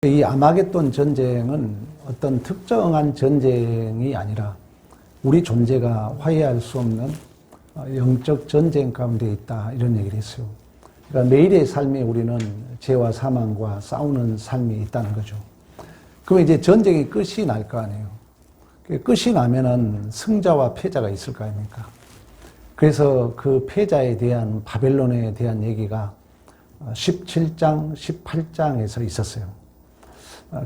이 아마겟돈 전쟁은 어떤 특정한 전쟁이 아니라 우리 존재가 화해할 수 없는 영적 전쟁 가운데 있다, 이런 얘기를 했어요. 그러니까 매일의 삶에 우리는 죄와 사망과 싸우는 삶이 있다는 거죠. 그러면 이제 전쟁이 끝이 날 거 아니에요. 끝이 나면은 승자와 패자가 있을 거 아닙니까? 그래서 그 패자에 대한, 바벨론에 대한 얘기가 17장, 18장에서 있었어요.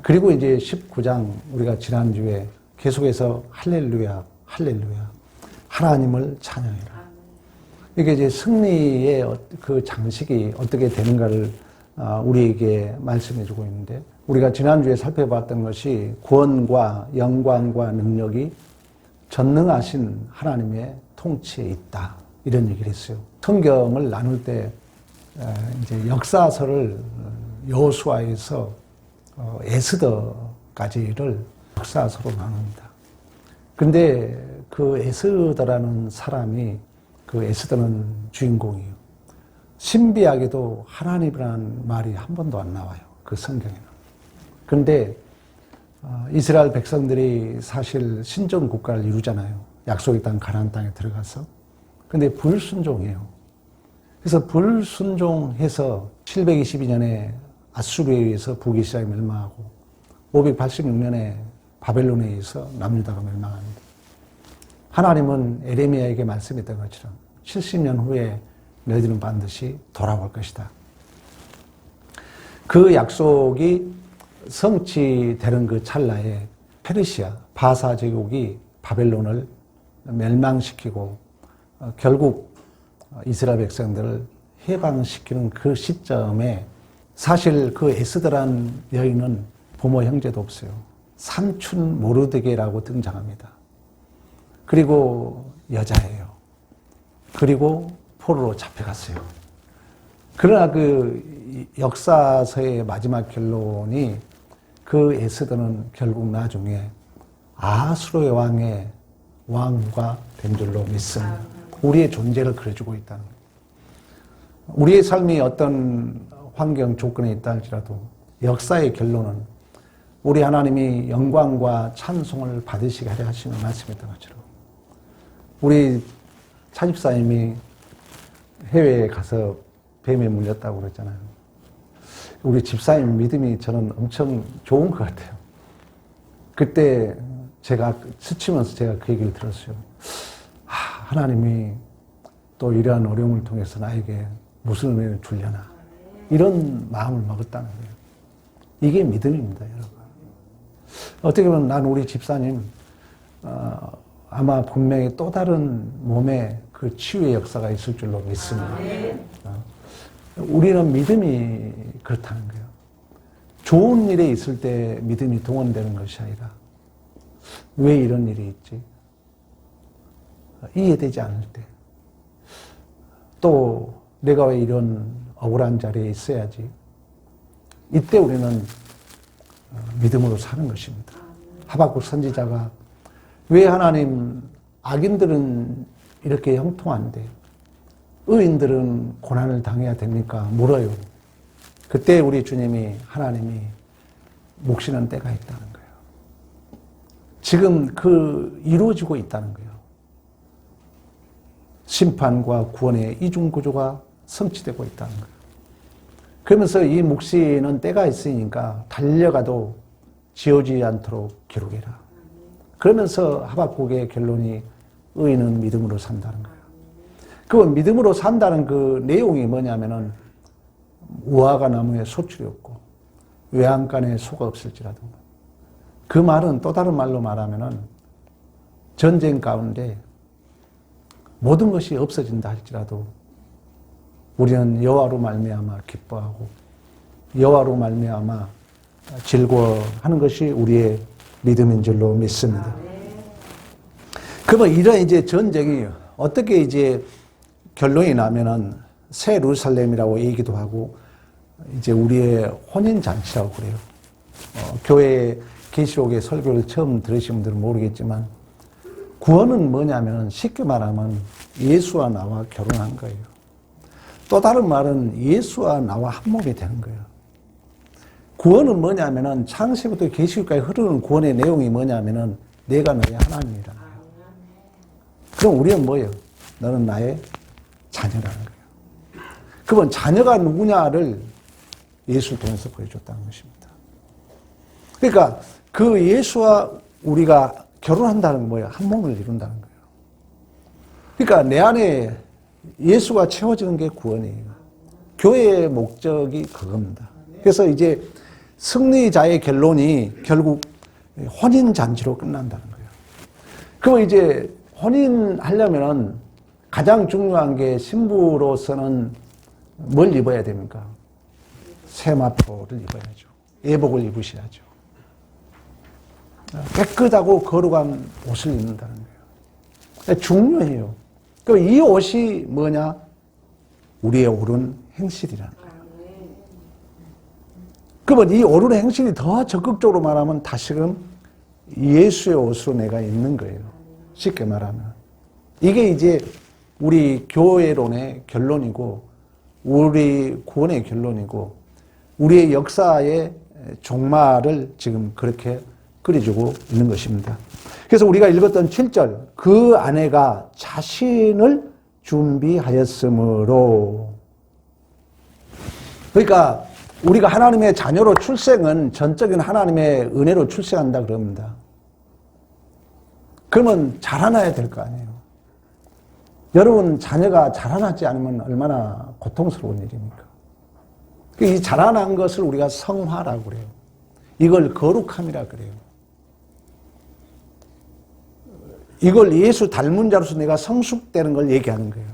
그리고 이제 19장, 우리가 지난주에 계속해서 할렐루야, 할렐루야, 하나님을 찬양해라. 이게 이제 승리의 그 장식이 어떻게 되는가를 우리에게 말씀해 주고 있는데, 우리가 지난주에 살펴봤던 것이 구원과 영광과 능력이 전능하신 하나님의 통치에 있다, 이런 얘기를 했어요. 성경을 나눌 때 이제 역사서를 여호수아에서 에스더까지를 역사서로 나눕니다. 근데 그 에스더라는 사람이, 그 에스더는 주인공이에요. 신비하게도 하나님이라는 말이 한 번도 안 나와요, 그 성경에는. 근데 이스라엘 백성들이 사실 신정 국가를 이루잖아요. 약속의 땅 가나안 땅에 들어가서. 근데 불순종해요. 그래서 불순종해서 722년에 아수르에 의해서 북이스라엘이 멸망하고 586년에 바벨론에 의해서 남유다가 멸망합니다. 하나님은 에레미야에게 말씀했던 것처럼 70년 후에 너희들은 반드시 돌아올 것이다. 그 약속이 성취되는 그 찰나에 페르시아, 바사 제국이 바벨론을 멸망시키고 결국 이스라엘 백성들을 해방시키는 그 시점에 사실 그 에스더란 여인은 부모 형제도 없어요. 삼촌 모르드게라고 등장합니다. 그리고 여자예요. 그리고 포로로 잡혀갔어요. 그러나 그 역사서의 마지막 결론이 그 에스더는 결국 나중에 아수르 왕의 왕과 된 줄로 믿습니다. 우리의 존재를 그려주고 있다는 거예요. 우리의 삶이 어떤 환경 조건에 있다 할지라도 역사의 결론은 우리 하나님이 영광과 찬송을 받으시게 하려 하시는 말씀이었던 것처럼, 우리 차집사님이 해외에 가서 뱀에 물렸다고 그랬잖아요. 우리 집사님 믿음이 저는 엄청 좋은 것 같아요. 그때 제가 스치면서 제가 그 얘기를 들었어요. 하나님이 또 이러한 어려움을 통해서 나에게 무슨 은혜를 주려나, 이런 마음을 먹었다는 거예요. 이게 믿음입니다, 여러분. 어떻게 보면 난 우리 집사님 아마 분명히 또 다른 몸에 그 치유의 역사가 있을 줄로 믿습니다. 우리는 믿음이 그렇다는 거예요. 좋은 일에 있을 때 믿음이 동원되는 것이 아니라, 왜 이런 일이 있지? 이해되지 않을 때, 또 내가 왜 이런 억울한 자리에 있어야지, 이때 우리는 믿음으로 사는 것입니다. 하박국 선지자가 왜 하나님, 악인들은 이렇게 형통한데 의인들은 고난을 당해야 됩니까? 물어요. 그때 우리 주님이, 하나님이 몫이는 때가 있다는 거예요. 지금 그 이루어지고 있다는 거예요. 심판과 구원의 이중구조가 성취되고 있다는 거예요. 그러면서 이 몫이는 때가 있으니까 달려가도 지어지지 않도록 기록해라. 그러면서 하박국의 결론이 의인은 믿음으로 산다는 거예요. 그 믿음으로 산다는 그 내용이 뭐냐면은, 우화가 나무에 소출이 없고 외양간에 소가 없을지라도, 그 말은 또 다른 말로 말하면은 전쟁 가운데 모든 것이 없어진다 할지라도 우리는 여호와로 말미암아 기뻐하고 여호와로 말미암아 즐거워하는 것이 우리의 믿음인 줄로 믿습니다. 그러면 이런 이제 전쟁이 어떻게 이제 결론이 나면은 새 예루살렘이라고 얘기도 하고, 이제 우리의 혼인 잔치라고 그래요. 교회 계시록의 설교를 처음 들으신 분들은 모르겠지만, 구원은 뭐냐면 쉽게 말하면 예수와 나와 결혼한 거예요. 또 다른 말은 예수와 나와 한 몸이 되는 거예요. 구원은 뭐냐면은 창세부터 계시록까지 흐르는 구원의 내용이 뭐냐면은 내가 너의 하나님이라는 거예요. 그럼 우리는 뭐예요? 너는 나의 자녀라는 거예요. 그러면 자녀가 누구냐를 예수를 통해서 보여줬다는 것입니다. 그러니까 그 예수와 우리가 결혼한다는 건 뭐예요? 한 몸을 이룬다는 거예요. 그러니까 내 안에 예수가 채워지는 게 구원이에요. 교회의 목적이 그겁니다. 그래서 이제 승리자의 결론이 결국 혼인잔치로 끝난다는 거예요. 그럼 이제 혼인하려면은 가장 중요한 게 신부로서는 뭘 입어야 됩니까? 세마포를 입어야죠. 예복을 입으셔야죠. 깨끗하고 거룩한 옷을 입는다는 거예요. 중요해요. 그럼 이 옷이 뭐냐? 우리의 옳은 행실이라는 거예요. 그러면 이 옳은 행실이 더 적극적으로 말하면 다시금 예수의 옷으로 내가 입는 거예요. 쉽게 말하면. 이게 이제 우리 교회론의 결론이고 우리 구원의 결론이고 우리의 역사의 종말을 지금 그렇게 그려주고 있는 것입니다. 그래서 우리가 읽었던 7절, 그 아내가 자신을 준비하였으므로. 그러니까 우리가 하나님의 자녀로 출생은 전적인 하나님의 은혜로 출생한다 그럽니다. 그러면 자라나야 될 거 아니에요. 여러분 자녀가 자라나지 않으면 얼마나 고통스러운 일입니까? 이 자라난 것을 우리가 성화라고 그래요. 이걸 거룩함이라 그래요. 이걸 예수 닮은 자로서 내가 성숙되는 걸 얘기하는 거예요.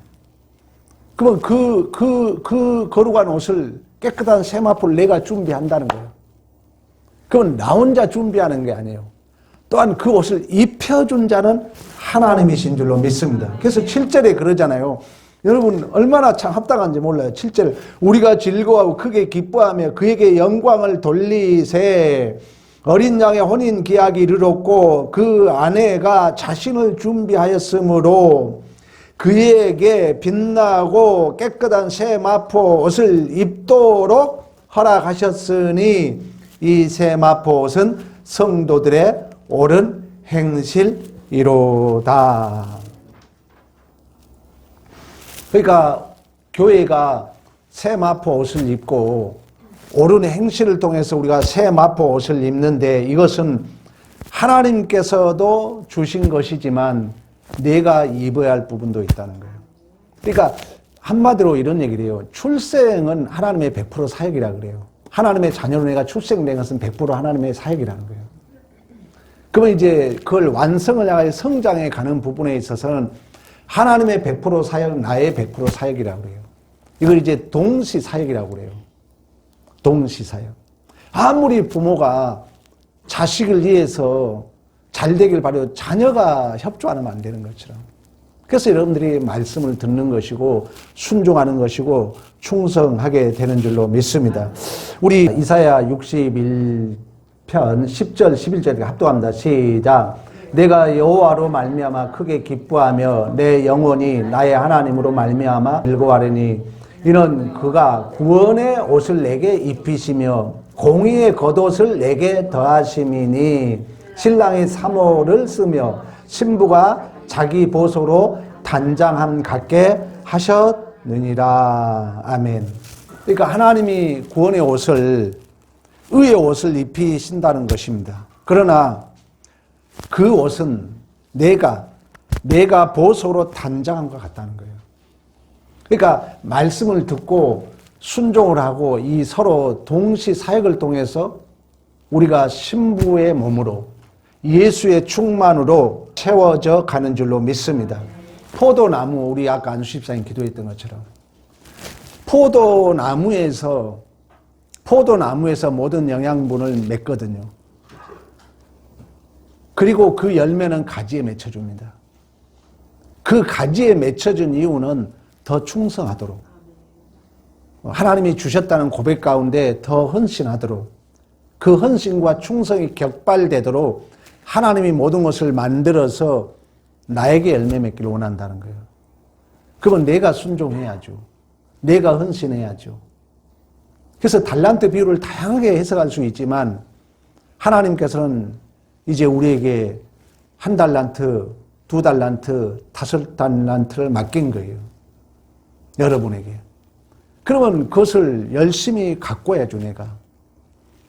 그러면 그 거룩한 옷을 깨끗한 세마포를 내가 준비한다는 거예요. 그건 나 혼자 준비하는 게 아니에요. 또한 그 옷을 입혀준 자는 하나님이신 줄로 믿습니다. 그래서 7절에 그러잖아요. 여러분 얼마나 참 합당한지 몰라요. 7절 우리가 즐거워하고 크게 기뻐하며 그에게 영광을 돌리세. 어린 양의 혼인 기약이 이르렀고 그 아내가 자신을 준비하였으므로 그에게 빛나고 깨끗한 새 마포 옷을 입도록 허락하셨으니 이 새 마포 옷은 성도들의 옳은 행실이로다. 그러니까 교회가 새 마포 옷을 입고 옳은 행실을 통해서 우리가 새 마포 옷을 입는데 이것은 하나님께서도 주신 것이지만 내가 입어야 할 부분도 있다는 거예요. 그러니까 한마디로 이런 얘기를 해요. 출생은 하나님의 100% 사역이라 그래요. 하나님의 자녀로 내가 출생된 것은 100% 하나님의 사역이라는 거예요. 그러면 이제 그걸 완성을 향하여 성장해 가는 부분에 있어서는 하나님의 100% 사역, 나의 100% 사역이라고 그래요. 이걸 이제 동시 사역이라고 그래요. 동시 사역. 아무리 부모가 자식을 위해서 잘 되길 바라요. 자녀가 협조 안 하면 안 되는 것처럼. 그래서 여러분들이 말씀을 듣는 것이고 순종하는 것이고 충성하게 되는 줄로 믿습니다. 우리 이사야 61편 10절 11절에 합독합니다. 시작. 내가 여호와로 말미암아 크게 기뻐하며 내 영혼이 나의 하나님으로 말미암아 즐거워하리니 이는 그가 구원의 옷을 내게 입히시며 공의의 겉옷을 내게 더하심이니 신랑이 사모를 쓰며 신부가 자기 보소로 단장함 같게 하셨느니라. 아멘. 그러니까 하나님이 구원의 옷을 의의 옷을 입히신다는 것입니다. 그러나 그 옷은 내가 보소로 단장함과 같다는 거예요. 그러니까 말씀을 듣고 순종을 하고 이 서로 동시 사역을 통해서 우리가 신부의 몸으로 예수의 충만으로 채워져 가는 줄로 믿습니다. 포도나무, 우리 아까 안수 집사님 기도했던 것처럼 포도나무에서 모든 영양분을 맺거든요. 그리고 그 열매는 가지에 맺혀줍니다. 그 가지에 맺혀준 이유는 더 충성하도록, 하나님이 주셨다는 고백 가운데 더 헌신하도록, 그 헌신과 충성이 격발되도록 하나님이 모든 것을 만들어서 나에게 열매 맺기를 원한다는 거예요. 그건 내가 순종해야죠. 내가 헌신해야죠. 그래서 달란트 비유를 다양하게 해석할 수 있지만 하나님께서는 이제 우리에게 1달란트, 2달란트, 5달란트를 맡긴 거예요. 여러분에게. 그러면 그것을 열심히 갖고 해야죠, 내가.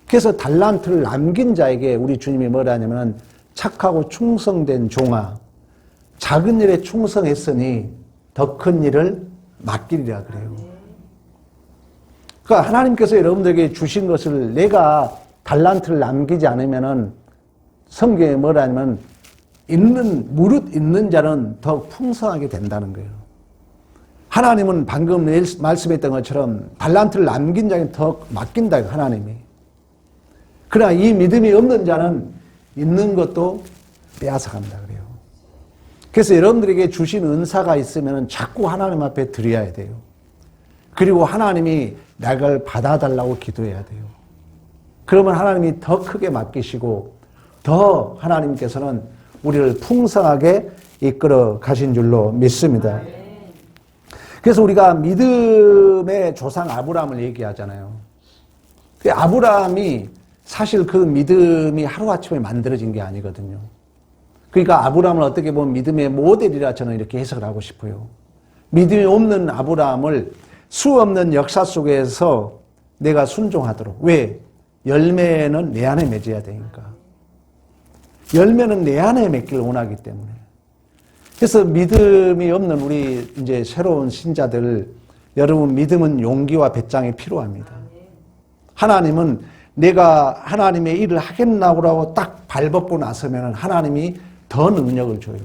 그래서 달란트를 남긴 자에게 우리 주님이 뭐라 하냐면 착하고 충성된 종아, 작은 일에 충성했으니 더 큰 일을 맡기리라 그래요. 그러니까 하나님께서 여러분들에게 주신 것을 내가 달란트를 남기지 않으면은 성경에 뭐라 하냐면 무릇 있는 자는 더 풍성하게 된다는 거예요. 하나님은 방금 말씀했던 것처럼 달란트를 남긴 자에게 더 맡긴다, 하나님이. 그러나 이 믿음이 없는 자는 있는 것도 빼앗아간다 그래요. 그래서 여러분들에게 주신 은사가 있으면 자꾸 하나님 앞에 드려야 돼요. 그리고 하나님이 나를 받아달라고 기도해야 돼요. 그러면 하나님이 더 크게 맡기시고 더 하나님께서는 우리를 풍성하게 이끌어 가신 줄로 믿습니다. 그래서 우리가 믿음의 조상 아브라함을 얘기하잖아요. 아브라함이 사실 그 믿음이 하루아침에 만들어진 게 아니거든요. 그러니까 아브라함을 어떻게 보면 믿음의 모델이라 저는 이렇게 해석을 하고 싶어요. 믿음이 없는 아브라함을 수없는 역사 속에서 내가 순종하도록. 왜? 열매는 내 안에 맺어야 되니까. 열매는 내 안에 맺기를 원하기 때문에. 그래서 믿음이 없는 우리 이제 새로운 신자들, 여러분 믿음은 용기와 배짱이 필요합니다. 하나님은 내가 하나님의 일을 하겠나고 딱 발벗고 나서면 하나님이 더 능력을 줘요.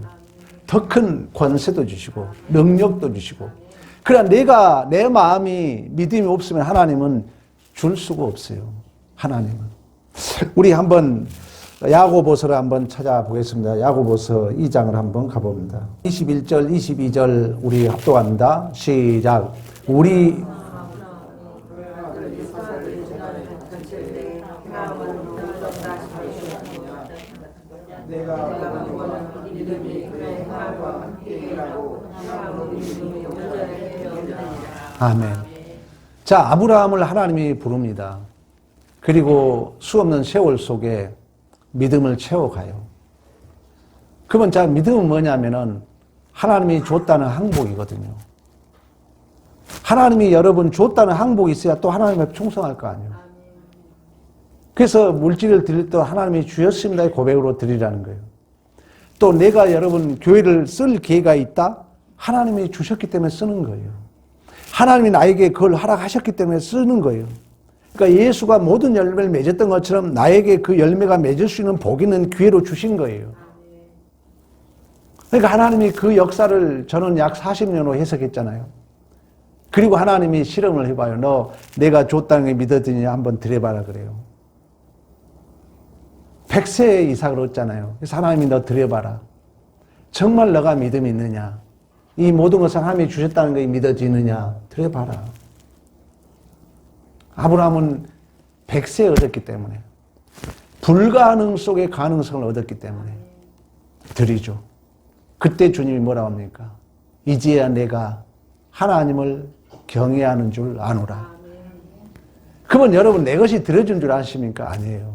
더 큰 권세도 주시고 능력도 주시고. 그러나 내 마음이 믿음이 없으면 하나님은 줄 수가 없어요. 하나님은. 우리 한번 야고보서를 한번 찾아보겠습니다. 야고보서 2장을 한번 가봅니다. 21절, 22절 우리 합독합니다. 시작. 우리 아멘. 자, 아브라함을 하나님이 부릅니다. 그리고 수없는 세월 속에 믿음을 채워가요. 그러면 자, 믿음은 뭐냐면은 하나님이 줬다는 항복이거든요. 하나님이 여러분 줬다는 항복이 있어야 또 하나님 앞에 충성할 거 아니에요. 그래서 물질을 드릴 때 하나님이 주셨습니다의 고백으로 드리라는 거예요. 또 내가 여러분 교회를 쓸 기회가 있다? 하나님이 주셨기 때문에 쓰는 거예요. 하나님이 나에게 그걸 허락하셨기 때문에 쓰는 거예요. 그러니까 예수가 모든 열매를 맺었던 것처럼 나에게 그 열매가 맺을 수 있는 복 있는 기회로 주신 거예요. 그러니까 하나님이 그 역사를 저는 약 40년 후 해석했잖아요. 그리고 하나님이 실험을 해봐요. 너 내가 줬다는 게 믿어지냐 한번 드려봐라 그래요. 100세 이상을 얻잖아요. 그래서 하나님이 너 드려봐라. 정말 너가 믿음이 있느냐? 이 모든 것을 하나님이 주셨다는 게 믿어지느냐? 드려봐라. 아브라함은 100세에 얻었기 때문에, 불가능 속에 가능성을 얻었기 때문에 드리죠. 그때 주님이 뭐라고 합니까? 이제야 내가 하나님을 경외하는 줄 아노라. 그러면 여러분 내 것이 드려준 줄 아십니까? 아니에요.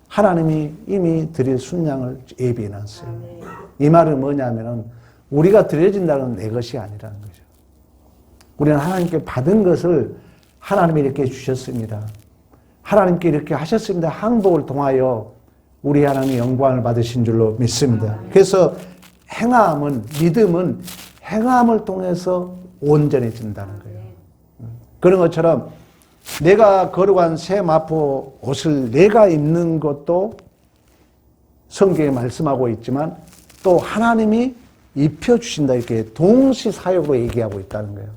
하나님이 이미 드릴 순양을 예비해 놨어요. 이 말은 뭐냐면은 우리가 드려진다는 내 것이 아니라는 거죠. 우리는 하나님께 받은 것을 하나님이 이렇게 주셨습니다. 하나님께 이렇게 하셨습니다. 항복을 통하여 우리 하나님의 영광을 받으신 줄로 믿습니다. 그래서 행함은, 믿음은 행함을 통해서 온전해진다는 거예요. 그런 것처럼 내가 거룩한 새 마포 옷을 내가 입는 것도 성경에 말씀하고 있지만 또 하나님이 입혀주신다 이렇게 동시사역으로 얘기하고 있다는 거예요.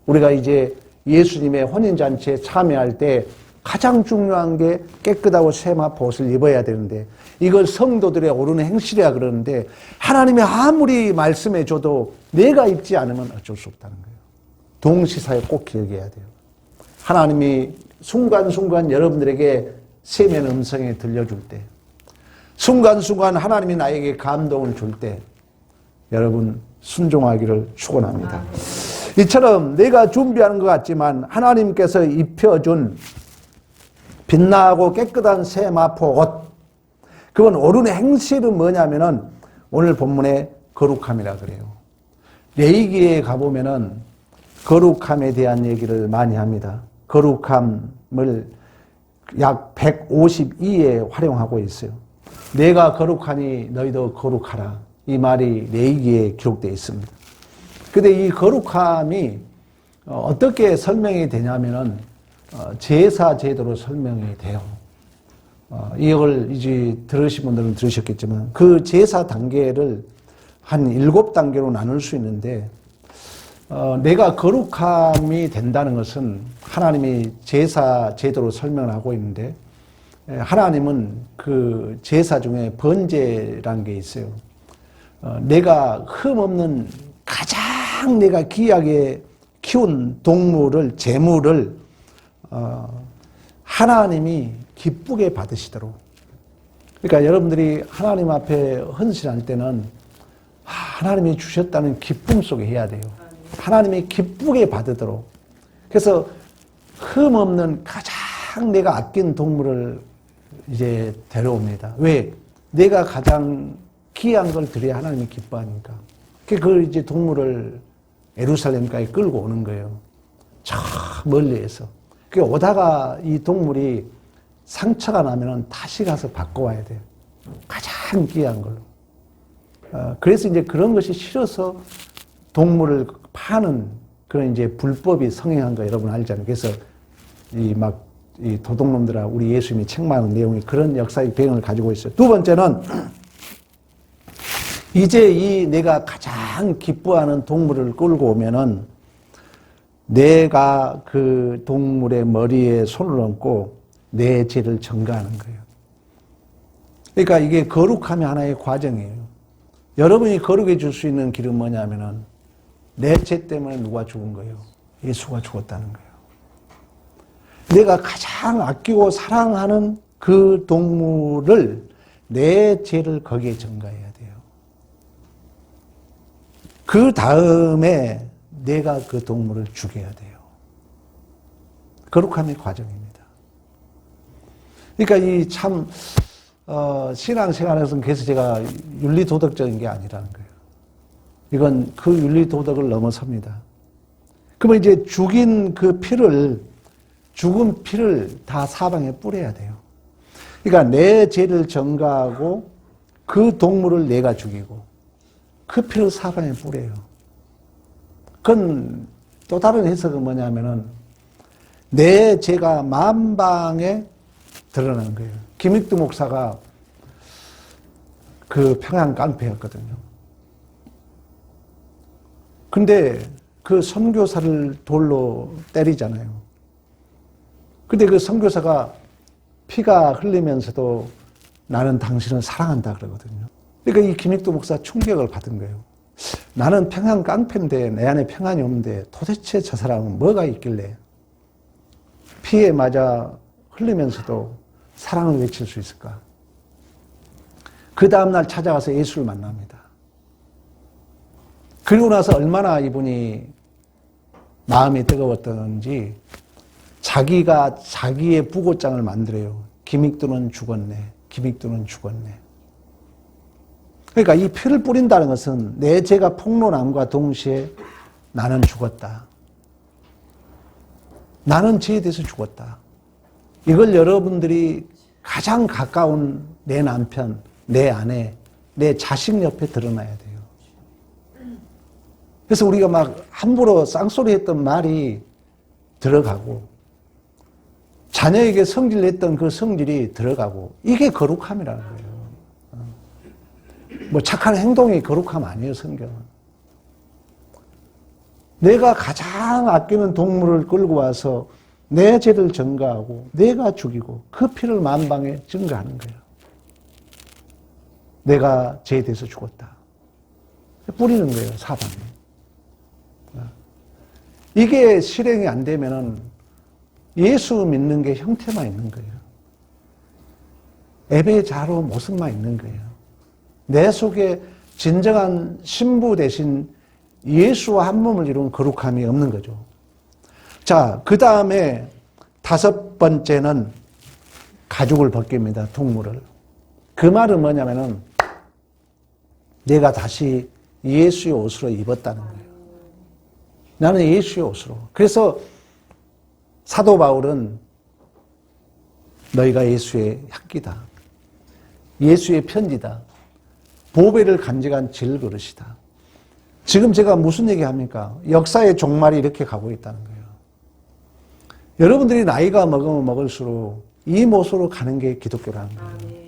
우리가 이제 예수님의 혼인잔치에 참여할 때 가장 중요한 게 깨끗하고 새 마포 옷을 입어야 되는데 이걸 성도들의 옳은 행실이라 그러는데 하나님이 아무리 말씀해 줘도 내가 입지 않으면 어쩔 수 없다는 거예요. 동시사역 꼭 기억해야 돼요. 하나님이 순간순간 여러분들에게 세면 음성에 들려줄 때, 순간순간 하나님이 나에게 감동을 줄 때 여러분 순종하기를 축원합니다. 이처럼 내가 준비하는 것 같지만 하나님께서 입혀준 빛나고 깨끗한 새 마포 옷, 그건 어른의 행실은 뭐냐면은 오늘 본문의 거룩함이라 그래요. 레위기에 가보면은 거룩함에 대한 얘기를 많이 합니다. 거룩함을 약 152에 활용하고 있어요. 내가 거룩하니 너희도 거룩하라. 이 말이 레위기에 기록되어 있습니다. 근데 이 거룩함이 어떻게 설명이 되냐면은 제사 제도로 설명이 돼요. 이걸 이제 들으신 분들은 들으셨겠지만 그 제사 단계를 한 7단계로 나눌 수 있는데 내가 거룩함이 된다는 것은 하나님이 제사 제도로 설명을 하고 있는데 하나님은 그 제사 중에 번제라는 게 있어요. 내가 흠없는 가장 내가 귀하게 키운 동물을, 제물을 하나님이 기쁘게 받으시도록. 그러니까 여러분들이 하나님 앞에 헌신할 때는 하나님이 주셨다는 기쁨 속에 해야 돼요. 하나님이 기쁘게 받으도록. 그래서 흠없는 가장 내가 아낀 동물을 이제 데려옵니다. 왜? 내가 가장 귀한 걸 드려야 하나님이 기뻐하니까. 그 이제 동물을 예루살렘까지 끌고 오는 거예요. 저 멀리에서. 그 오다가 이 동물이 상처가 나면은 다시 가서 바꿔와야 돼요. 가장 귀한 걸로. 그래서 이제 그런 것이 싫어서 동물을 파는 그런 이제 불법이 성행한 거 여러분 알잖아요. 그래서 이 도둑놈들하고 우리 예수님이 책망하는 내용이 그런 역사의 배경을 가지고 있어요. 두 번째는 이제 이 내가 가장 기뻐하는 동물을 끌고 오면은 내가 그 동물의 머리에 손을 얹고 내 죄를 전가하는 거예요. 그러니까 이게 거룩함이 하나의 과정이에요. 여러분이 거룩해 줄 수 있는 길은 뭐냐면은 내 죄 때문에 누가 죽은 거예요? 예수가 죽었다는 거예요. 내가 가장 아끼고 사랑하는 그 동물을 내 죄를 거기에 전가해야 돼요. 그 다음에 내가 그 동물을 죽여야 돼요. 거룩함의 과정입니다. 그러니까 이 참 신앙생활에서는 그래서 제가 윤리도덕적인 게 아니라는 거예요. 이건 그 윤리도덕을 넘어섭니다. 그러면 이제 죽은 피를 다 사방에 뿌려야 돼요. 그러니까 내 죄를 전가하고 그 동물을 내가 죽이고 그 피를 사방에 뿌려요. 그건 또 다른 해석은 뭐냐면은 내 죄가 만방에 드러나는 거예요. 김익두 목사가 그 평양 깡패였거든요. 근데 그 선교사를 돌로 때리잖아요. 근데 그 선교사가 피가 흘리면서도 나는 당신을 사랑한다 그러거든요. 그러니까 이 김익두 목사 충격을 받은 거예요. 나는 평양 깡패인데 내 안에 평안이 없는데 도대체 저 사람은 뭐가 있길래 피에 맞아 흘리면서도 사랑을 외칠 수 있을까? 그 다음날 찾아가서 예수를 만납니다. 그리고 나서 얼마나 이분이 마음이 뜨거웠던지 자기가 자기의 부고장을 만들어요. 김익두는 죽었네. 김익두는 죽었네. 그러니까 이 피를 뿌린다는 것은 내 죄가 폭로남과 동시에 나는 죽었다. 나는 죄에 대해서 죽었다. 이걸 여러분들이 가장 가까운 내 남편, 내 아내, 내 자식 옆에 드러나야 돼요. 그래서 우리가 막 함부로 쌍소리 했던 말이 들어가고 자녀에게 성질냈던 그 성질이 들어가고 이게 거룩함이라는 거예요. 뭐 착한 행동이 거룩함 아니에요, 성경은. 내가 가장 아끼는 동물을 끌고 와서 내 죄를 전가하고 내가 죽이고 그 피를 만방에 증가하는 거예요. 내가 죄에 대해서 죽었다. 뿌리는 거예요, 사방에. 이게 실행이 안 되면은 예수 믿는 게 형태만 있는 거예요. 예배자로 모습만 있는 거예요. 내 속에 진정한 신부 대신 예수와 한 몸을 이룬 거룩함이 없는 거죠. 자, 그 다음에 5번째는 가죽을 벗깁니다. 동물을. 그 말은 뭐냐면은 내가 다시 예수의 옷으로 입었다는 거예요. 나는 예수의 옷으로. 그래서 사도 바울은 너희가 예수의 향기다. 예수의 편지다. 보배를 간직한 질그릇이다. 지금 제가 무슨 얘기합니까? 역사의 종말이 이렇게 가고 있다는 거예요. 여러분들이 나이가 먹으면 먹을수록 이 모습으로 가는 게 기독교라는 거예요.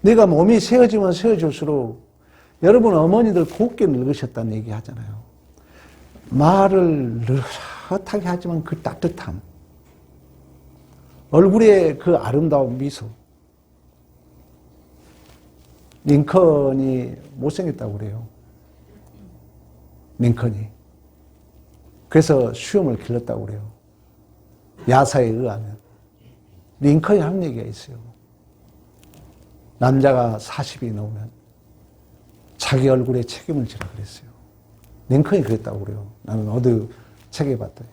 내가 몸이 세어지면 세어질수록 여러분 어머니들 곱게 늙으셨다는 얘기 하잖아요. 말을 느긋하게 하지만 그 따뜻함, 얼굴에 그 아름다운 미소. 링컨이 못생겼다고 그래요. 링컨이. 그래서 수염을 길렀다고 그래요. 야사에 의하면. 링컨이 하는 얘기가 있어요. 남자가 40이 넘으면 자기 얼굴에 책임을 지라 그랬어요. 링컨이 그랬다고 그래요. 나는 어디 책에 봤더니.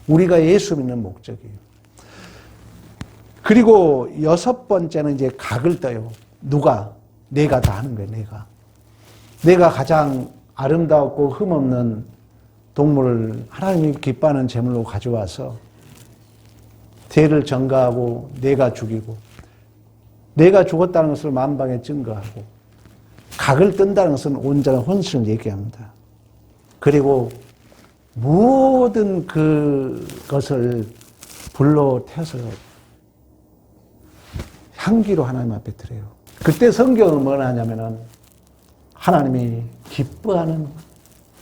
우리가 예수 믿는 목적이에요. 그리고 6번째는 이제 각을 떠요. 누가? 내가 다 하는 거예요. 내가 가장 아름답고 흠없는 동물을 하나님이 기뻐하는 제물로 가져와서 대를 전가하고 내가 죽이고 내가 죽었다는 것을 만방에 증거하고 각을 뜬다는 것은 온전한 헌신을 얘기합니다. 그리고 모든 그것을 불로 태워서 향기로 하나님 앞에 드려요. 그때 성경은 뭐라 하냐면은 하나님이 기뻐하는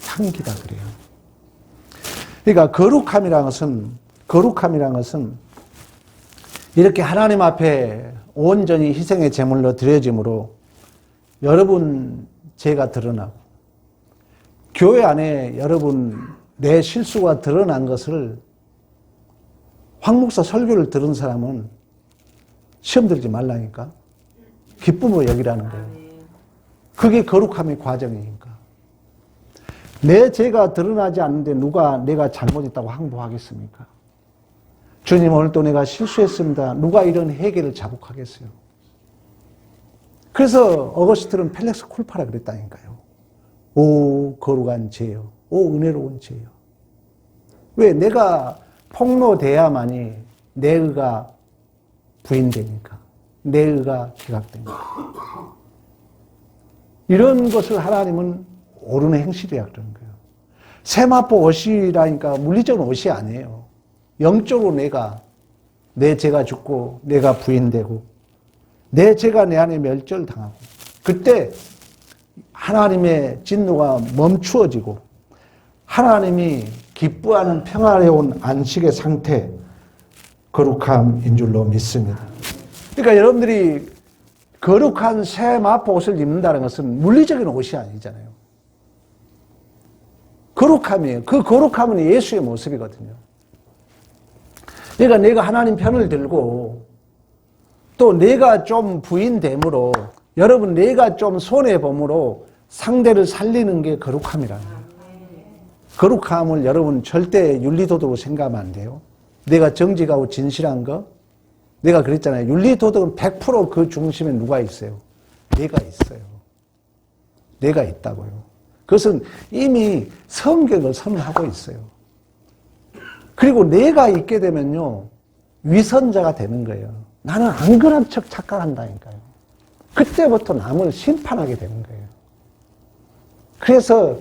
향기다 그래요. 그러니까 거룩함이라는 것은 이렇게 하나님 앞에 온전히 희생의 제물로 드려짐으로 여러분 죄가 드러나고 교회 안에 여러분 내 실수가 드러난 것을 황 목사 설교를 들은 사람은 시험 들지 말라니까. 기쁨으로 여기라는 거예요. 그게 거룩함의 과정이니까. 내 죄가 드러나지 않는데 누가 내가 잘못했다고 항복하겠습니까? 주님 오늘 또 내가 실수했습니다. 누가 이런 회개를 자복하겠어요? 그래서 어거스틴은 펠렉스 쿨파라 그랬다니까요. 오 거룩한 죄요. 오 은혜로운 죄요. 왜? 내가 폭로돼야만이 내 의가 부인되니까. 내 의가 기각됩니다. 이런 것을 하나님은 옳은 행실이라 그러는 거예요. 세마포 옷이라니까 물리적인 옷이 아니에요. 영적으로 내 죄가 죽고 내가 부인되고 내 죄가 내 안에 멸절당하고 그때 하나님의 진노가 멈추어지고 하나님이 기뻐하는 평화로운 안식의 상태, 거룩함인 줄로 믿습니다. 그러니까 여러분들이 거룩한 새 마포 옷을 입는다는 것은 물리적인 옷이 아니잖아요. 거룩함이에요. 그 거룩함은 예수의 모습이거든요. 그러니까 내가 하나님 편을 들고 또 내가 좀 부인됨으로 여러분 내가 좀 손해봄으로 상대를 살리는 게 거룩함이라는 거예요. 거룩함을 여러분 절대 윤리도덕으로 생각하면 안 돼요. 내가 정직하고 진실한 거 내가 그랬잖아요. 윤리도덕은 100% 그 중심에 누가 있어요? 내가 있어요. 내가 있다고요. 그것은 이미 성경을 선언하고 있어요. 그리고 내가 있게 되면요. 위선자가 되는 거예요. 나는 안 그런 척 착각한다니까요. 그때부터 남을 심판하게 되는 거예요. 그래서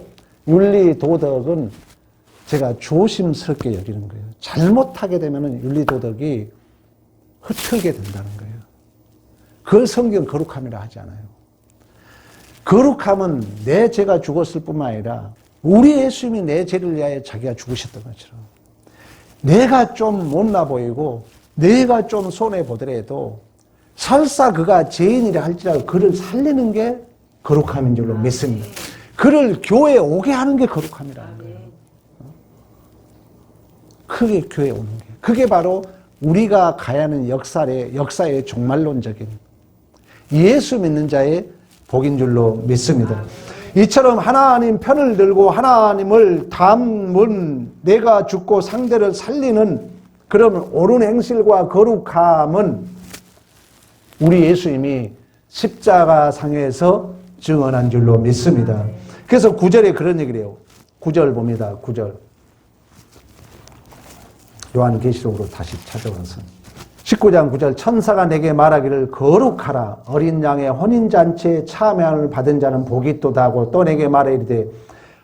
윤리도덕은 제가 조심스럽게 여기는 거예요. 잘못하게 되면 윤리도덕이 흐트게 된다는 거예요. 그걸 성경 거룩함이라 하지 않아요. 거룩함은 내 죄가 죽었을 뿐만 아니라 우리 예수님이 내 죄를 위하여 자기가 죽으셨던 것처럼 내가 좀 못나 보이고 내가 좀 손해보더라도 설사 그가 죄인이라 할지라도 그를 살리는 게 거룩함인 줄로 믿습니다. 그를 교회에 오게 하는 게 거룩함이라는 거예요. 그게 교회에 오는 게. 그게 바로 우리가 가야 하는 역사의 종말론적인 예수 믿는 자의 복인 줄로 믿습니다. 이처럼 하나님 편을 들고 하나님을 담은 내가 죽고 상대를 살리는 그런 옳은 행실과 거룩함은 우리 예수님이 십자가상에서 증언한 줄로 믿습니다. 그래서 9절에 그런 얘기를 해요. 9절 봅니다. 9절. 요한계시록으로 다시 찾아와서 19장 9절 천사가 내게 말하기를 거룩하라 어린 양의 혼인잔치에 참여함을 받은 자는 복이 있도다 하고 또 내게 말해 이르되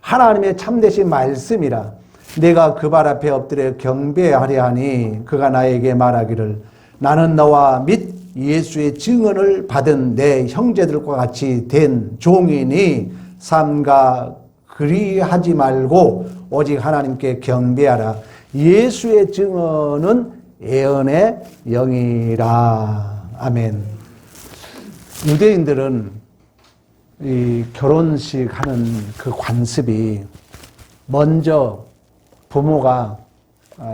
하나님의 참되신 말씀이라 내가 그 발 앞에 엎드려 경배하려 하니 그가 나에게 말하기를 나는 너와 및 예수의 증언을 받은 내 형제들과 같이 된 종이니 삼가 그리하지 말고 오직 하나님께 경배하라. 예수의 증언은 예언의 영이라. 아멘. 유대인들은 이 결혼식 하는 그 관습이 먼저 부모가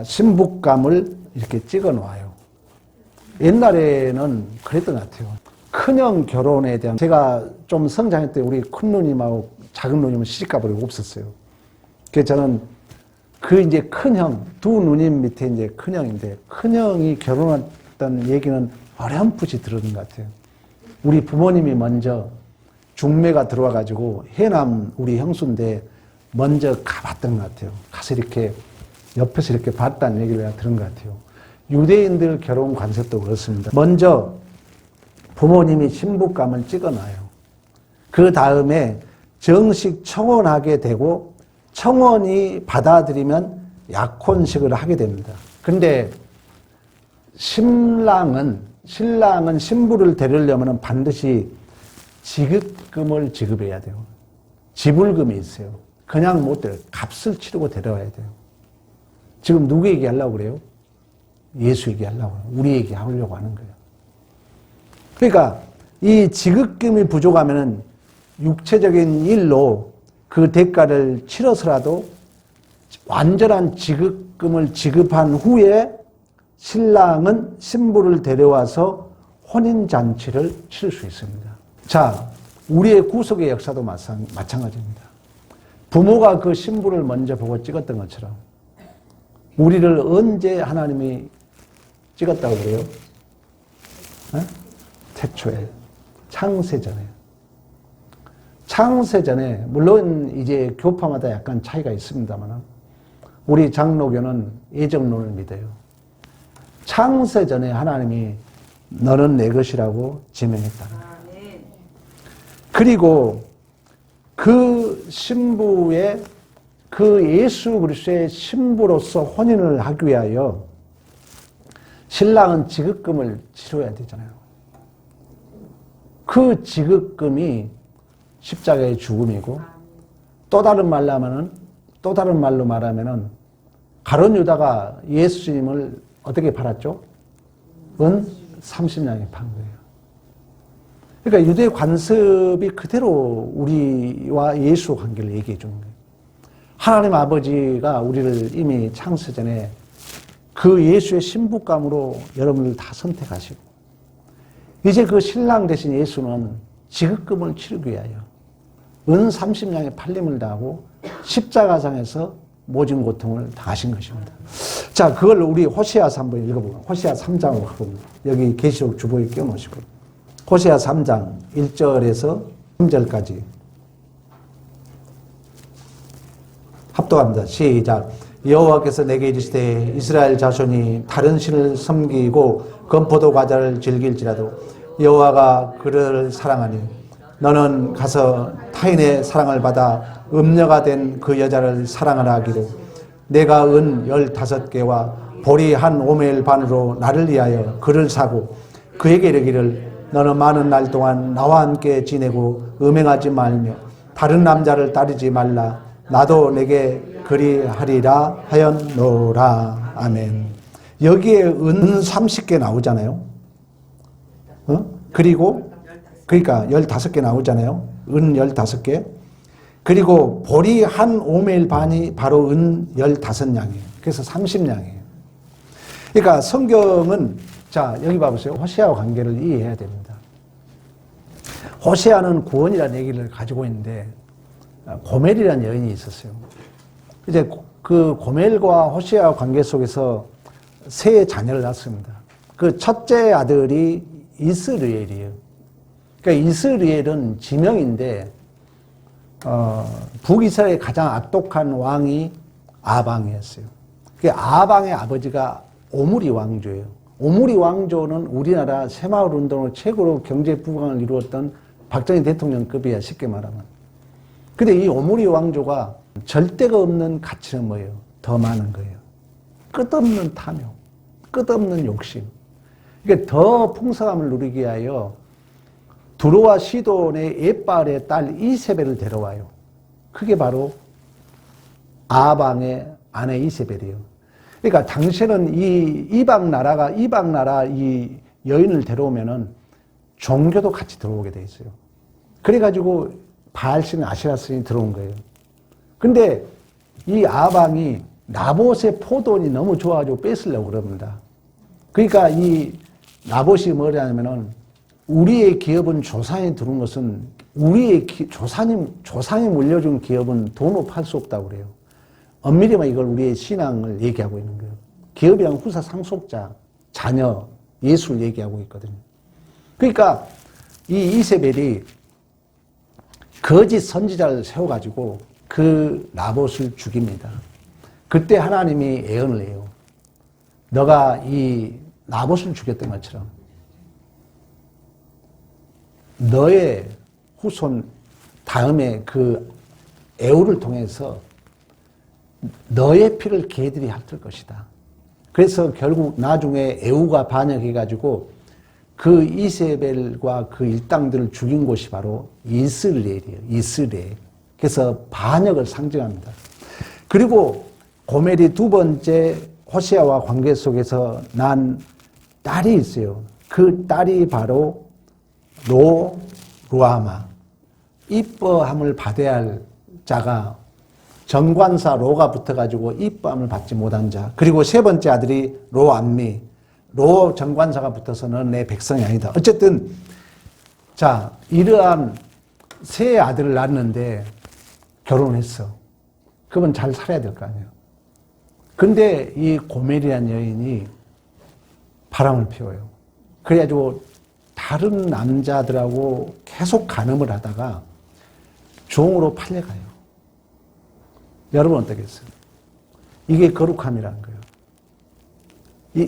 신부감을 이렇게 찍어 놓아요. 옛날에는 그랬던 것 같아요. 큰형 결혼에 대한, 제가 좀 성장할 때 우리 큰 누님하고 작은 누님은 시집가버리고 없었어요. 그래서 저는 그 이제 큰형, 두 누님 밑에 이제 큰형인데, 큰형이 결혼했던 얘기는 어렴풋이 들은 것 같아요. 우리 부모님이 먼저 중매가 들어와가지고 해남 우리 형수인데 먼저 가봤던 것 같아요. 가서 이렇게 옆에서 이렇게 봤다는 얘기를 내가 들은 것 같아요. 유대인들 결혼 관습도 그렇습니다. 먼저 부모님이 신부감을 찍어놔요. 그 다음에 정식 청혼하게 되고 청혼이 받아들이면 약혼식을 하게 됩니다. 그런데 신랑은 신부를 데리려면 반드시 지급금을 지급해야 돼요. 지불금이 있어요. 그냥 못 데려요. 값을 치르고 데려와야 돼요. 지금 누구 얘기하려고 그래요? 예수 얘기하려고 해요. 우리 얘기하려고 하는 거예요. 그러니까 이 지급금이 부족하면은 육체적인 일로 그 대가를 치러서라도 완전한 지급금을 지급한 후에 신랑은 신부를 데려와서 혼인잔치를 치를 수 있습니다. 자, 우리의 구속의 역사도 마찬가지입니다. 부모가 그 신부를 먼저 보고 찍었던 것처럼 우리를 언제 하나님이 찍었다고 그래요? 태초에, 창세전에. 창세전에, 물론 이제 교파마다 약간 차이가 있습니다만 우리 장로교는 예정론을 믿어요. 창세전에 하나님이 너는 내 것이라고 지명했다. 그리고 그 신부의 그 예수 그리스도의 신부로서 혼인을 하기 위하여 신랑은 지급금을 치러야 되잖아요. 그 지급금이 십자가의 죽음이고 또 다른 말로 말하면은 가룟 유다가 예수님을 어떻게 팔았죠? 은 30냥에 판 거예요. 그러니까 유대 관습이 그대로 우리와 예수 관계를 얘기해 주는 거예요. 하나님 아버지가 우리를 이미 창세전에 그 예수의 신부감으로 여러분을 다 선택하시고 이제 그 신랑 대신 예수는 지급금을 치르기 위하여 은 30냥의 팔림을 다하고 십자가상에서 모진 고통을 당하신 것입니다. 자, 그걸 우리 호세아서 한번 읽어보고 호세아 3장으로 가봅니다. 여기 계시록 주보에 껴놓으시고 호세아 3장 1절에서 3절까지 합독합니다. 시작. 여호와께서 내게 이르시되 이스라엘 자손이 다른 신을 섬기고 건포도 과자를 즐길지라도 여호와가 그를 사랑하니 너는 가서 타인의 사랑을 받아 음녀가 된 그 여자를 사랑하라 하기로 내가 은 15개와 보리 한 오멜 반으로 나를 위하여 그를 사고 그에게 이르기를 너는 많은 날 동안 나와 함께 지내고 음행하지 말며 다른 남자를 따르지 말라 나도 내게 그리하리라 하였노라. 아멘. 여기에 은 30개 나오잖아요. 그리고 그러니까 15개 나오잖아요. 은 15개. 그리고 보리 한 오멜 반이 바로 은 15냥이에요. 그래서 30냥이에요. 그러니까 성경은 자, 여기 봐보세요. 호세아와 관계를 이해해야 됩니다. 호세아는 구원이라는 얘기를 가지고 있는데 고멜이라는 여인이 있었어요. 이제 그 고멜과 호세아 관계 속에서 세 자녀를 낳습니다. 그 첫째 아들이 이스라엘이에요. 그러니까 이스라엘은 지명인데 북이스라엘의 가장 악독한 왕이 아방이었어요. 그 아방의 아버지가 오므리 왕조예요. 오므리 왕조는 우리나라 새마을 운동으로 최고로 경제 부강을 이루었던 박정희 대통령급이야, 쉽게 말하면. 근데 이 오므리 왕조가 절대가 없는 가치는 뭐예요? 더 많은 거예요. 끝없는 탐욕, 끝없는 욕심. 그러니까 더 풍성함을 누리기 위하여 두로와 시돈의 옛바알의 딸 이세벨을 데려와요. 그게 바로 아방의 아내 이세벨이에요. 그러니까 당시에는 이 이방 나라 이 여인을 데려오면은 종교도 같이 들어오게 돼 있어요. 그래가지고 바알신 아시라신이 들어온 거예요. 근데 이 아방이 나봇의 포도원이 너무 좋아가지고 뺏으려고 그럽니다. 그러니까 이 나봇이 뭐냐면은 우리의 기업은 조상이 들어온 것은 우리의 조상이 물려준 기업은 돈으로 팔 수 없다고 그래요. 엄밀히 말하면 이걸 우리의 신앙을 얘기하고 있는 거예요. 기업이란 후사 상속자, 자녀, 예수를 얘기하고 있거든요. 그러니까 이 이세벨이 거짓 선지자를 세워가지고 그 나봇을 죽입니다. 그때 하나님이 예언을 해요. 너가 이 나봇을 죽였던 것처럼 너의 후손 다음에 그 애우를 통해서 너의 피를 개들이 핥을 것이다. 그래서 결국 나중에 애우가 반역해가지고 그 이세벨과 그 일당들을 죽인 곳이 바로 이스라엘이에요. 이스라엘. 그래서 반역을 상징합니다. 그리고 고멜이 두 번째 호세아와 관계 속에서 난 딸이 있어요. 그 딸이 바로 루아마. 이뻐함을 받아야 할 자가 정관사 로가 붙어가지고 이뻐함을 받지 못한 자. 그리고 세 번째 아들이 로암미. 로 정관사가 붙어서는 내 백성이 아니다. 어쨌든 자, 이러한 세 아들을 낳았는데 결혼했어. 그러면 잘 살아야 될 거 아니에요. 근데 이 고멜이라는 여인이 바람을 피워요. 그래가지고 다른 남자들하고 계속 간음을 하다가 종으로 팔려가요. 여러분 어떻겠어요? 이게 거룩함이라는 거예요.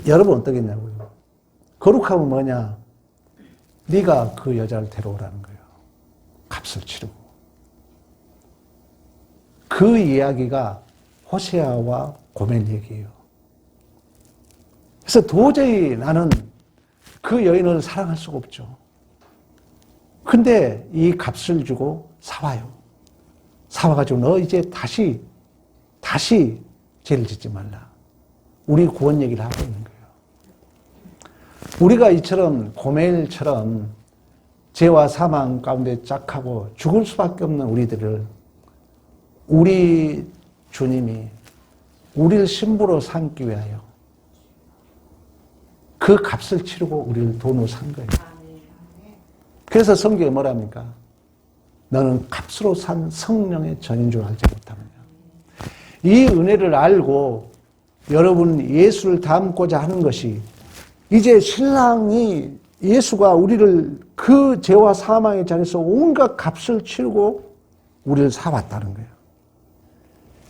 여러분 어떻겠냐고요? 거룩함은 뭐냐? 네가 그 여자를 데려오라는 거예요. 값을 치르고. 그 이야기가 호세아와 고멜 얘기예요. 그래서 도저히 나는 그 여인을 사랑할 수가 없죠. 근데 이 값을 주고 사와요. 사와가지고 너 이제 다시 죄를 짓지 말라. 우리 구원 얘기를 하고 있는 거예요. 우리가 이처럼 고멜처럼 죄와 사망 가운데 짝하고 죽을 수밖에 없는 우리들을 우리 주님이 우리를 신부로 삼기 위하여 그 값을 치르고 우리를 돈으로 산 거예요. 그래서 성경에 뭐랍니까? 너는 값으로 산 성령의 전인 줄 알지 못하느냐. 이 은혜를 알고 여러분 예수를 닮고자 하는 것이 이제 신랑이 예수가 우리를 그 죄와 사망의 자리에서 온갖 값을 치르고 우리를 사왔다는 거예요.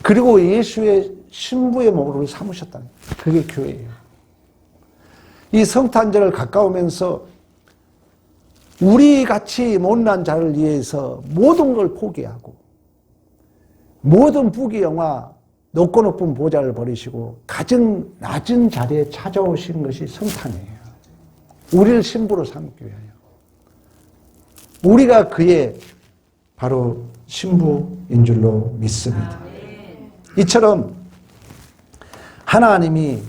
그리고 예수의 신부의 몸으로 삼으셨다는 거예요. 그게 교회예요. 이 성탄절을 가까우면서 우리같이 못난 자를 위해서 모든 걸 포기하고 모든 부귀영화 높고 높은 보좌를 버리시고 가장 낮은 자리에 찾아오신 것이 성탄이에요. 우리를 신부로 삼기 위하여. 우리가 그의 바로 신부인 줄로 믿습니다. 이처럼 하나님이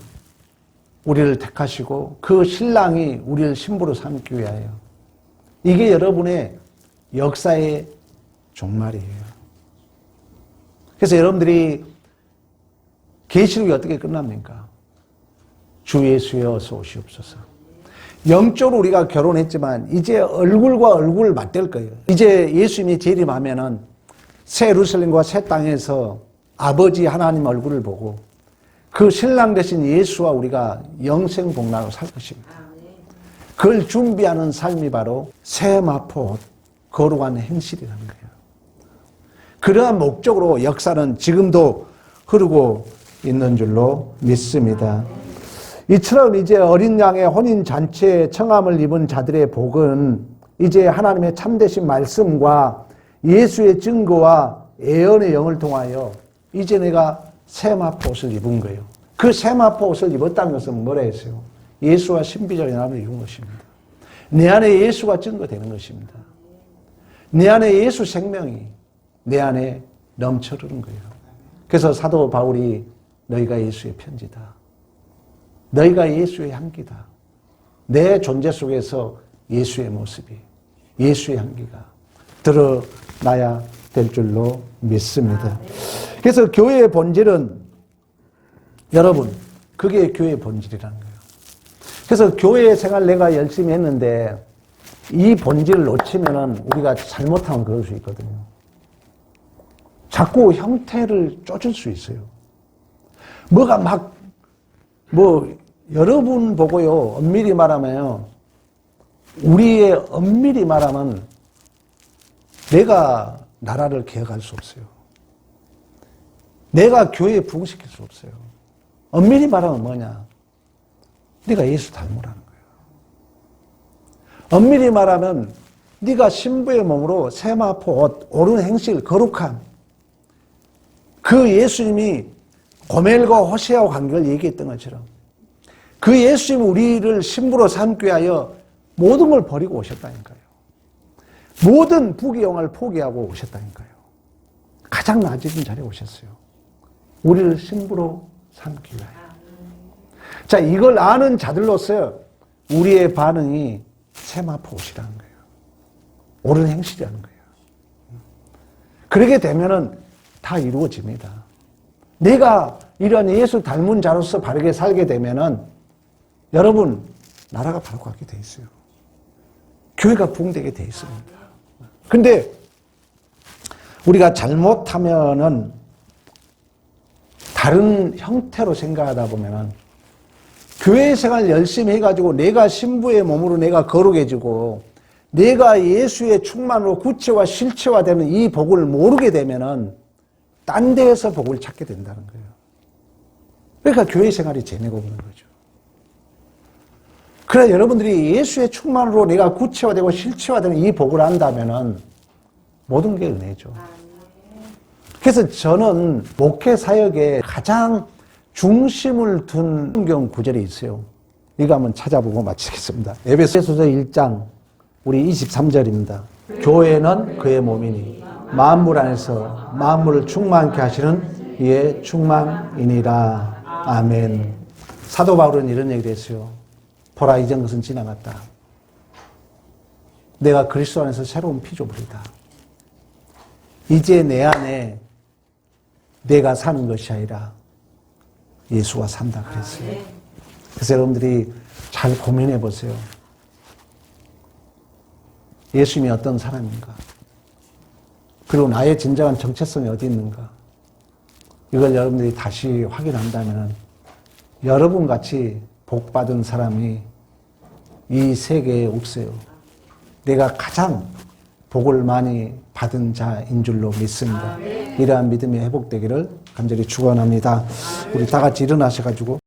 우리를 택하시고 그 신랑이 우리를 신부로 삼기 위하여. 이게 여러분의 역사의 종말이에요. 그래서 여러분들이 계시록이 어떻게 끝납니까? 주 예수여 어서 오시옵소서. 영적으로 우리가 결혼했지만 이제 얼굴과 얼굴을 맞댈 거예요. 이제 예수님이 재림하면은 새 예루살렘과 새 땅에서 아버지 하나님 얼굴을 보고 그 신랑 되신 예수와 우리가 영생복락으로 살 것입니다. 그걸 준비하는 삶이 바로 새 마포 거룩한 행실이라는 거예요. 그러한 목적으로 역사는 지금도 흐르고 있는 줄로 믿습니다. 이처럼 이제 어린 양의 혼인잔치에 청함을 입은 자들의 복은 이제 하나님의 참되신 말씀과 예수의 증거와 예언의 영을 통하여 이제 내가 세마포 옷을 입은 거예요. 그 세마포 옷을 입었다는 것은 뭐라 했어요? 예수와 신비적 연합을 이룬 것입니다. 내 안에 예수가 증거되는 것입니다. 내 안에 예수 생명이 내 안에 넘쳐흐르는 거예요. 그래서 사도 바울이 너희가 예수의 편지다. 너희가 예수의 향기다. 내 존재 속에서 예수의 모습이, 예수의 향기가 드러나야 될 줄로 믿습니다. 그래서 교회의 본질은 여러분, 그게 교회의 본질이라는 거예요. 그래서 교회 생활 내가 열심히 했는데 이 본질을 놓치면은 우리가 잘못하면 그럴 수 있거든요. 자꾸 형태를 쫓을 수 있어요. 뭐가 여러분 보고요, 엄밀히 말하면요, 우리의 엄밀히 말하면 내가 나라를 개혁할 수 없어요. 내가 교회에 부흥시킬 수 없어요. 엄밀히 말하면 뭐냐? 네가 예수 닮으라는 거예요. 엄밀히 말하면 네가 신부의 몸으로 세마포 옷, 옳은 행실, 거룩함, 그 예수님이 고멜과 호세아와 관계를 얘기했던 것처럼 그 예수님이 우리를 신부로 삼기 위하여 모든 걸 버리고 오셨다니까요. 모든 부귀영화를 포기하고 오셨다니까요. 가장 낮은 자리에 오셨어요. 우리를 신부로 삼기 위하여. 자, 이걸 아는 자들로서 우리의 반응이 세마포 옷이라는 거예요. 옳은 행실이라는 거예요. 그렇게 되면은 다 이루어집니다. 내가 이런 예수 닮은 자로서 바르게 살게 되면은 여러분, 나라가 바로 가게 돼 있어요. 교회가 부흥되게 돼 있습니다. 근데 우리가 잘못하면은 다른 형태로 생각하다 보면은 교회 생활 열심히 해가지고 내가 신부의 몸으로 내가 거룩해지고 내가 예수의 충만으로 구체와 실체화되는 이 복을 모르게 되면은 딴 데에서 복을 찾게 된다는 거예요. 그러니까 교회 생활이 재미가 없는 거죠. 그래, 여러분들이 예수의 충만으로 내가 구체화되고 실체화되는 이 복을 안다면은 모든 게 은혜죠. 그래서 저는 목회 사역에 가장 중심을 둔 성경 구절이 있어요. 이거 한번 찾아보고 마치겠습니다. 에베소서 1장 우리 23절입니다. 교회는 그의 몸이니 만물 안에서 만물을 충만케 하시는 이의 충만이니라. 아멘. 사도 바울은 이런 얘기를 했어요. 보라, 이전 것은 지나갔다. 내가 그리스도 안에서 새로운 피조물이다. 이제 내 안에 내가 사는 것이 아니라 예수가 산다 그랬어요. 그래서 여러분들이 잘 고민해 보세요. 예수님이 어떤 사람인가? 그리고 나의 진정한 정체성이 어디 있는가? 이걸 여러분들이 다시 확인한다면 여러분같이 복받은 사람이 이 세계에 없어요. 내가 가장 복을 많이 받은 자인 줄로 믿습니다. 이러한 믿음이 회복되기를 간절히 축원합니다. 우리 다 같이 일어나셔가지고